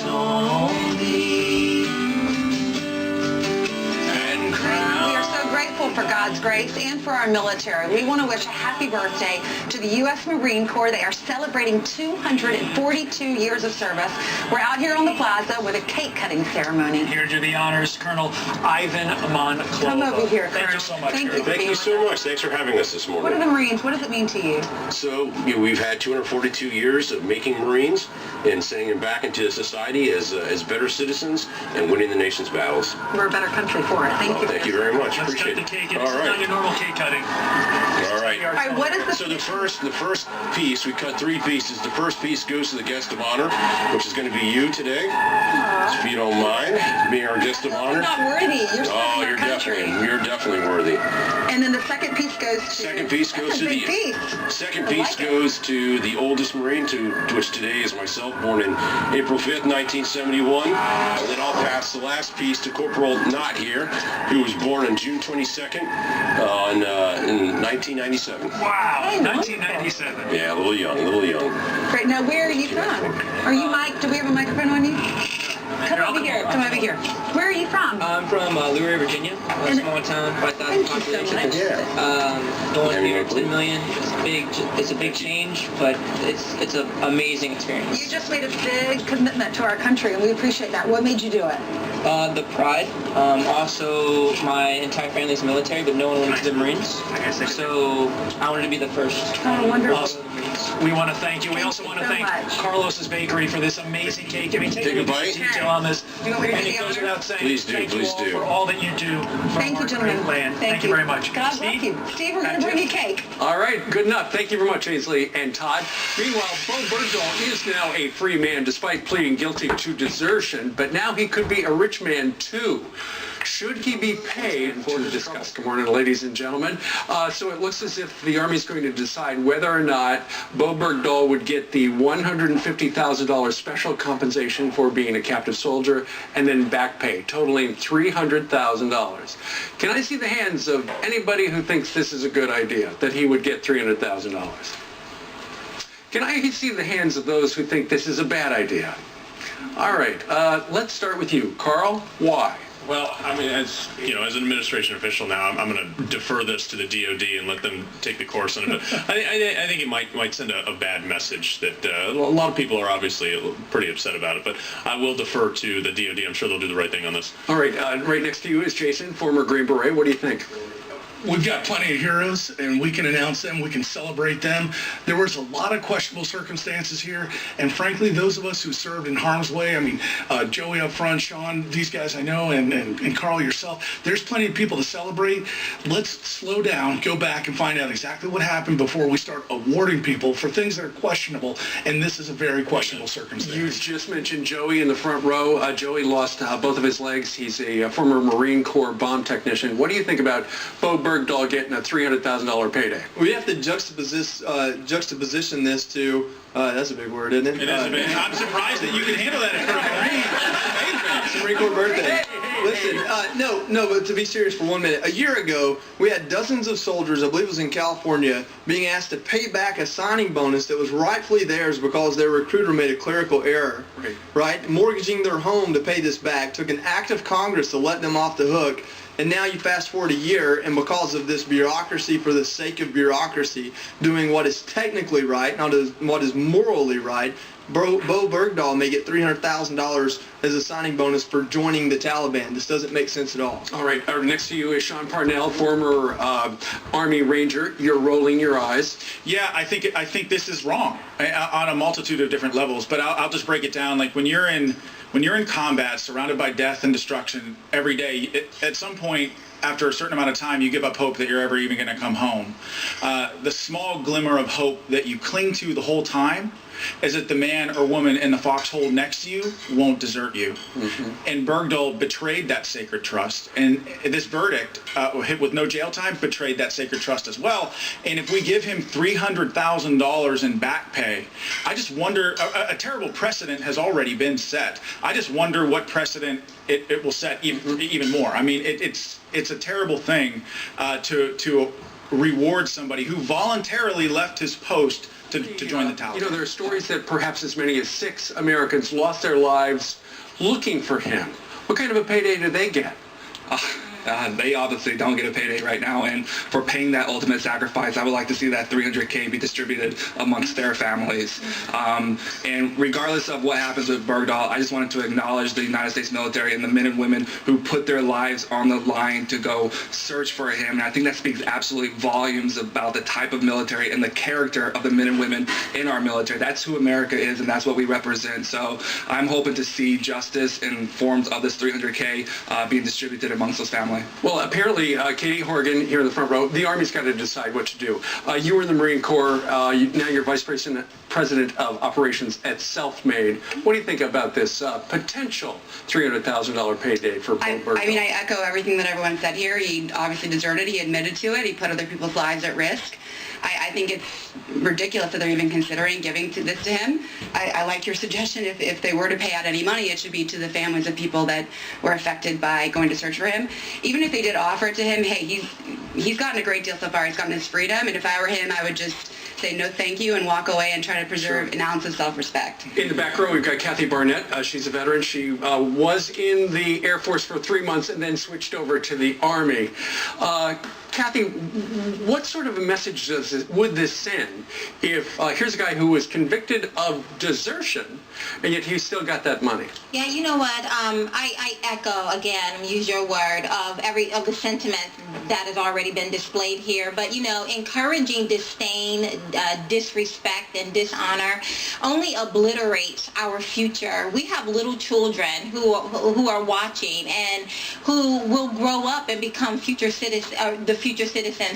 only, and crown. We are so grateful for God's grace and for our military. We want to wish a happy birthday to the U.S. Marine Corps. They are celebrating 242 years of service. We're out here on the plaza with a cake-cutting ceremony. Here to do the honors, Colonel Ivan Monclova. Come over here, Colonel. Thank you so much. Thank you so much. Thanks for having us this morning. What are the Marines? What does it mean to you? So, we've had 242 years of making Marines and sending them back into society as better citizens and winning the nation's battles. We're a better country for it. Thank you. Thank you very much. Let's Appreciate cut it. the cake. It's All right. not your normal cake cutting. All right. All right, what is the... So the first piece, we cut 3 pieces. The first piece goes to the guest of honor, which is going to be you today, if you don't mind, being our guest of honor. You're not worthy. You're serving our country. You're definitely worthy. And then the second piece goes to... Second piece goes That's a to big the piece. second piece goes to the oldest Marine, to which today is myself, born in April 5th, 1971. And then I'll pass the last piece to Corporal Not here, who was born on June 22nd in 1997. Wow, Hey, 1997. Yeah, a little young. Great. Now, where are you from? Are you Mike? Do we have a microphone on you? Come over here. Come over here. Where are you from? I'm from Luray, Virginia, a small town, 5,000 Thank you so population. much. Going here, 10 million. It's a big change, but it's an amazing experience. You just made a big commitment to our country, and we appreciate that. What made you do it? The pride. Also, my entire family's military, but no one went to the Marines. So I wanted to be the first. Oh, wonderful. Also the Marines. We want to thank you. We also want to so thank much. Carlos's Bakery for this amazing cake. Can we take a bite? detail on this? You want me to And do it the goes honor? without saying, Please do, thank you please all do. for all that you do for Thank our you, gentlemen. great land. Thank you very much. God Steve? bless you. Steve, we're going to bring you cake. All right, good enough. Thank you very much, Ainsley and Todd. Meanwhile, Bo Bergdahl is now a free man despite pleading guilty to desertion, but now he could be a rich man too. Should he be paid for the discuss? Good morning, ladies and gentlemen. So it looks as if the Army's going to decide whether or not Bo Bergdahl would get the $150,000 special compensation for being a captive soldier and then back pay, totaling $300,000. Can I see the hands of anybody who thinks this is a good idea, that he would get $300,000? Can I see the hands of those who think this is a bad idea? All right, let's start with you. Carl, why? Well, I mean, as you know, as an administration official now, I'm going to defer this to the DOD and let them take the course on it. But I think it might send a bad message that a lot of people are obviously pretty upset about it. But I will defer to the DOD. I'm sure they'll do the right thing on this. All right, right next to you is Jason, former Green Beret. What do you think? We've got plenty of heroes, and we can announce them, we can celebrate them. There was a lot of questionable circumstances here, and frankly, those of us who served in harm's way, I mean, Joey up front, Sean, these guys I know, and Carl yourself, there's plenty of people to celebrate. Let's slow down, go back and find out exactly what happened before we start awarding people for things that are questionable, and this is a very questionable circumstance. You just mentioned Joey in the front row. Joey lost both of his legs. He's a former Marine Corps bomb technician. What do you think about Bo Bergdahl getting a $300,000 payday? We have to juxtaposition this to, that's a big word, isn't it? It is a bit. I'm surprised that you can handle that for a Marine. It's a Marine Corps birthday. Listen, no, but to be serious for 1 minute. A year ago, we had dozens of soldiers, I believe it was in California, being asked to pay back a signing bonus that was rightfully theirs because their recruiter made a clerical error. Right? Mortgaging their home to pay this back. Took an act of Congress to let them off the hook. And now you fast forward a year, and because of this bureaucracy for the sake of bureaucracy, doing what is technically right, not what is morally right, Bo Bergdahl may get $300,000 as a signing bonus for joining the Taliban. This doesn't make sense at all. All right, next to you is Sean Parnell, former Army Ranger. You're rolling your eyes. Yeah, I think this is wrong on a multitude of different levels. But I'll just break it down. Like when you're in combat, surrounded by death and destruction every day, at some point, after a certain amount of time, you give up hope that you're ever even going to come home. The small glimmer of hope that you cling to the whole time is that the man or woman in the foxhole next to you won't desert you. And Bergdahl betrayed that sacred trust. And this verdict, with no jail time, betrayed that sacred trust as well. And if we give him $300,000 in back pay, I just wonder, a terrible precedent has already been set. I just wonder what precedent it will set even more. I mean, it's a terrible thing to reward somebody who voluntarily left his post to join the Taliban. You know, there are stories that perhaps as many as 6 Americans lost their lives looking for him. What kind of a payday do they get? They obviously don't get a payday right now, and for paying that ultimate sacrifice, I would like to see that $300K be distributed amongst their families. And regardless of what happens with Bergdahl, I just wanted to acknowledge the United States military and the men and women who put their lives on the line to go search for him. And I think that speaks absolutely volumes about the type of military and the character of the men and women in our military. That's who America is, and that's what we represent. So I'm hoping to see justice in forms of this $300K being distributed amongst those families. Well, apparently, Katie Horgan here in the front row, the Army's got to decide what to do. You were in the Marine Corps. Now you're Vice President of Operations at Self-Made. What do you think about this potential $300,000 payday for Bo Bergdahl? I mean, I echo everything that everyone said here. He obviously deserted. He admitted to it. He put other people's lives at risk. I think it's ridiculous that they're even considering giving this to him. I like your suggestion. If they were to pay out any money, it should be to the families of people that were affected by going to search for him. Even if they did offer it to him, hey, he's gotten a great deal so far. He's gotten his freedom, and if I were him, I would just say no thank you and walk away and try to preserve an ounce of self-respect. In the back row, we've got Kathy Barnett. She's a veteran. She was in the Air Force for 3 months and then switched over to the Army. Kathy, what sort of a message would this send if here's a guy who was convicted of desertion, and yet he's still got that money? Yeah, you know what? I echo again, use your word of the sentiment that has already been displayed here. But you know, encouraging disdain, disrespect, and dishonor only obliterates our future. We have little children who are watching and who will grow up and become future citizens,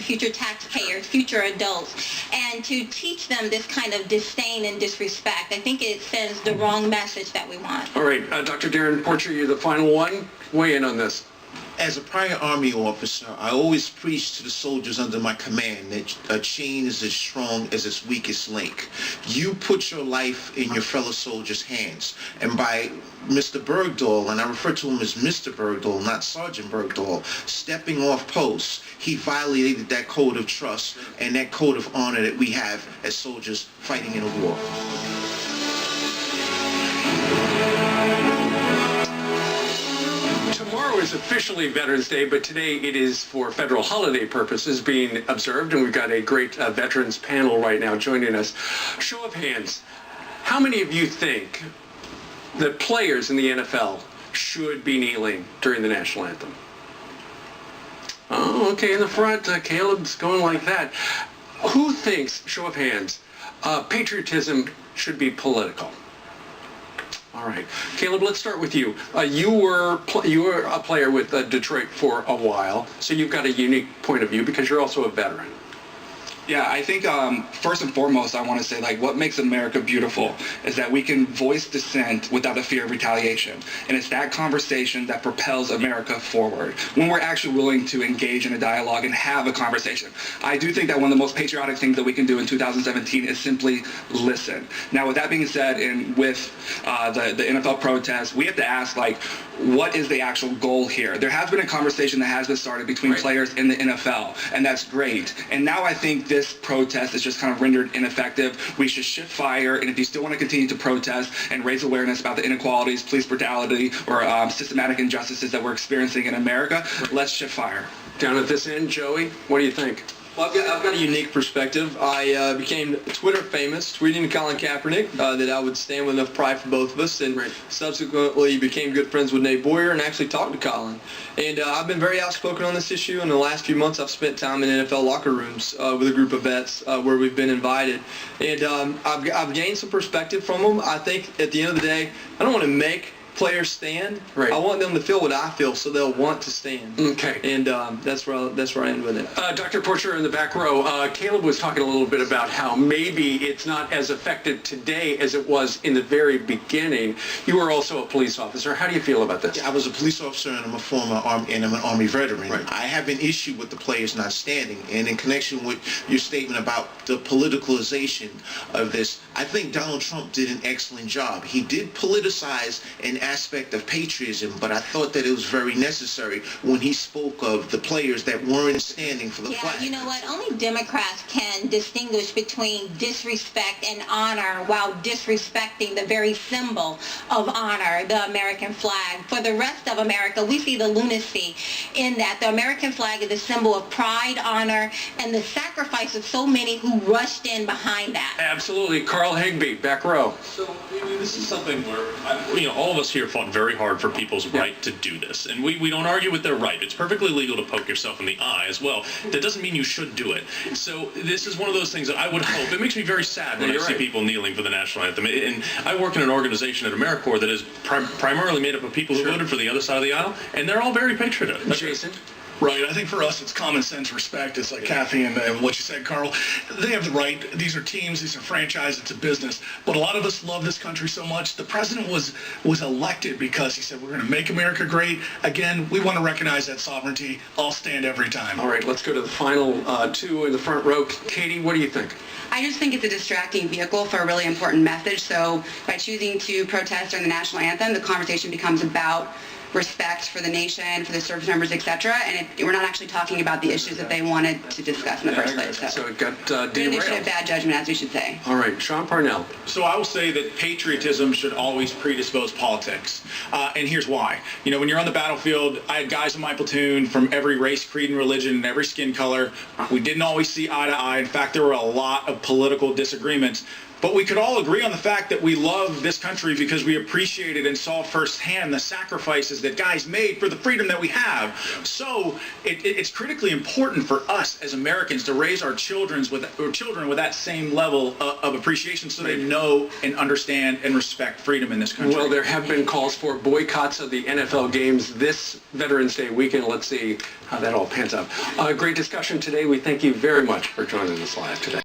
future taxpayers, future adults, and to teach them this kind of disdain and disrespect, I think it sends the wrong message that we want. All right, Dr. Darren Porcher, you're the final one. Weigh in on this. As a prior Army officer, I always preach to the soldiers under my command that a chain is as strong as its weakest link. You put your life in your fellow soldiers' hands. And by Mr. Bergdahl, and I refer to him as Mr. Bergdahl, not Sergeant Bergdahl, stepping off post, he violated that code of trust and that code of honor that we have as soldiers fighting in a war. Tomorrow is officially Veterans Day, but today it is for federal holiday purposes being observed, and we've got a great veterans panel right now joining us. Show of hands, how many of you think that players in the NFL should be kneeling during the national anthem? Oh, okay, in the front, Caleb's going like that. Who thinks, show of hands, patriotism should be political? All right, Caleb, let's start with you. You were a player with Detroit for a while, so you've got a unique point of view because you're also a veteran. Yeah, I think first and foremost, I want to say, what makes America beautiful is that we can voice dissent without the fear of retaliation. And it's that conversation that propels America forward when we're actually willing to engage in a dialogue and have a conversation. I do think that one of the most patriotic things that we can do in 2017 is simply listen. Now, with that being said, and with the NFL protests, we have to ask, what is the actual goal here? There has been a conversation that has been started between players in the NFL, and that's great. And now I think this protest is just kind of rendered ineffective. We should shift fire, and if you still want to continue to protest and raise awareness about the inequalities, police brutality, or systematic injustices that we're experiencing in America, let's shift fire. Down at this end, Joey, what do you think? Well, I've got a unique perspective. I became Twitter famous, tweeting to Colin Kaepernick that I would stand with enough pride for both of us, and subsequently became good friends with Nate Boyer and actually talked to Colin. And I've been very outspoken on this issue. In the last few months, I've spent time in NFL locker rooms with a group of vets where we've been invited. And I've gained some perspective from them. I think at the end of the day, I don't want to make players stand. I want them to feel what I feel, so they'll want to stand. Okay. And that's where I end with it. Dr. Porcher in the back row, Caleb was talking a little bit about how maybe it's not as effective today as it was in the very beginning. You were also a police officer. How do you feel about this? I was a police officer, and I'm a former Army, and I'm an Army veteran. I have an issue with the players not standing, and in connection with your statement about the politicalization of this, I think Donald Trump did an excellent job. He did politicize an aspect of patriotism, but I thought that it was very necessary when he spoke of the players that weren't standing for the flag. Yeah, you know what? Only Democrats can distinguish between disrespect and honor while disrespecting the very symbol of honor, the American flag. For the rest of America, we see the lunacy in that the American flag is a symbol of pride, honor, and the sacrifice of so many who rushed in behind that. Absolutely. Carl Higbee, back row. So this is something where, all of us here fought very hard for people's right to do this. And we don't argue with their right. It's perfectly legal to poke yourself in the eye as well. That doesn't mean you should do it. So this is one of those things that I would hope. It makes me very sad when I see people kneeling for the national anthem. And I work in an organization at AmeriCorps that is primarily made up of people who voted for the other side of the aisle, and they're all very patriotic. Jason? Right. I think for us, it's common sense respect. It's like Kathy and what you said, Carl. They have the right. These are teams. These are franchises. It's a business. But a lot of us love this country so much. The president was elected because he said, we're going to make America great. Again, we want to recognize that sovereignty. I'll stand every time. All right, let's go to the final two in the front row. Katie, what do you think? I just think it's a distracting vehicle for a really important message. So by choosing to protest during the national anthem, the conversation becomes about respect for the nation, for the service members, etc. And we're not actually talking about the issues that they wanted to discuss in the first place. So it got derailed. They should have bad judgment, as we should say. All right, Sean Parnell. So I will say that patriotism should always predispose politics. And here's why. When you're on the battlefield, I had guys in my platoon from every race, creed, and religion, and every skin color. We didn't always see eye to eye. In fact, there were a lot of political disagreements. But we could all agree on the fact that we love this country because we appreciated and saw firsthand the sacrifices that guys made for the freedom that we have. So it's critically important for us as Americans to raise our children with that same level of appreciation so they know and understand and respect freedom in this country. Well, there have been calls for boycotts of the NFL games this Veterans Day weekend. Let's see how that all pans out. Great discussion today. We thank you very much for joining us live today.